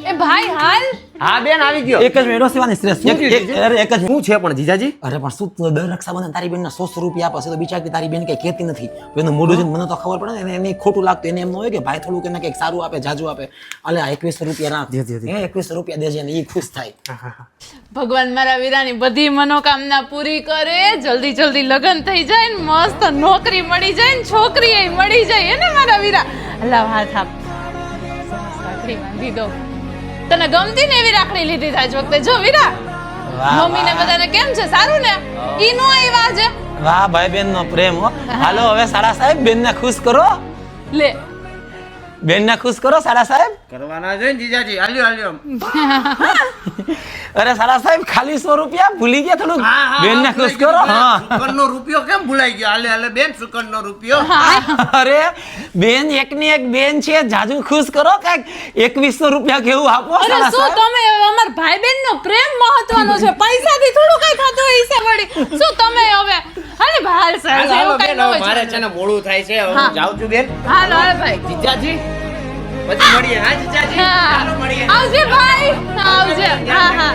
એ ભાઈ હાલ હા બેન આવી ગયો. એક જ મિનિટ શિવાની શ્રેષ્ઠ શું થયું જીજાજી? અરે એક જ મિનિટ. શું છે પણ જીજાજી? અરે પણ શું તું દર રક્ષાબંધન તારી બેનના 100 રૂપિયા આપે છે તો બિચારી તારી બેન કઈ કહેતી નથી તો એનું મોઢું જોઈને મને તો ખબર પડે ને એને ખોટું લાગતું એને એમ ન હોય કે ભાઈ થોડુંક એને કંઈક સારું આપે જાજુ આપે અલે આ 2100 રૂપિયા રાખ દે, દે, દે. એ 2100 રૂપિયા દેજે ને એ ખુશ થાય ભગવાન મારા વીરાની બધી મનોકામના પૂરી કરે, જલ્દી જલ્દી લગ્ન થઈ જાય ને મસ્ત નોકરી મળી જાય ને છોકરી મળી જાય એને મારા વીરા. લાવ હાથ આપ, સરસ રાખડી બાંધી દો. તને ગમતી ને એવી રાખડી લીધી થાય જ વખતે જો વીરા. વાહ, મમ્મીને બધાને કેમ છે? સારું ને? ઈ નો આવ્યા છે? વાહ ભાઈ બેન નો પ્રેમ હો. હાલો હવે સાડા સાહેબ બેનને ખુશ કરો, લે બેનને ખુશ કરો સાડા સાહેબ. કરવાના છે ને જીજાજી. હાલ્યો હાલ્યો. અરે સાડા સાહેબ ખાલી 100 રૂપિયા ભૂલી ગયા થોડુંક બેનને ખુશ કરો. હા સુકનનો રૂપિયો કેમ ભૂલાઈ ગયો? હાલે હાલે બેન સુકનનો રૂપિયો. અરે બેન એકની એક બેન છે જાજુ ખુશ કરો કાંઈક 2100 રૂપિયા કેવું આપો અરે સાડા શું સાહેબ. તમે અમાર ભાઈ બહેન નો પ્રેમ મહત્વનો છે, પૈસાથી થોડું કઈ થતું હોય છે વળી. શું તમે હવે હાલે બહાર સાહેબ હાલો એવું કઈ બેન, ન હવે હોય. મારે છે ને મોડું થાય છે. હવે હા. હું જાઉં છું બેન. હાલો હાલ ભાઈ. જીજાજી પછી મળીએ. હા જીજાજી, હા. ચાલો મળીએ. આવજે ભાઈ, આવજે. હા હા.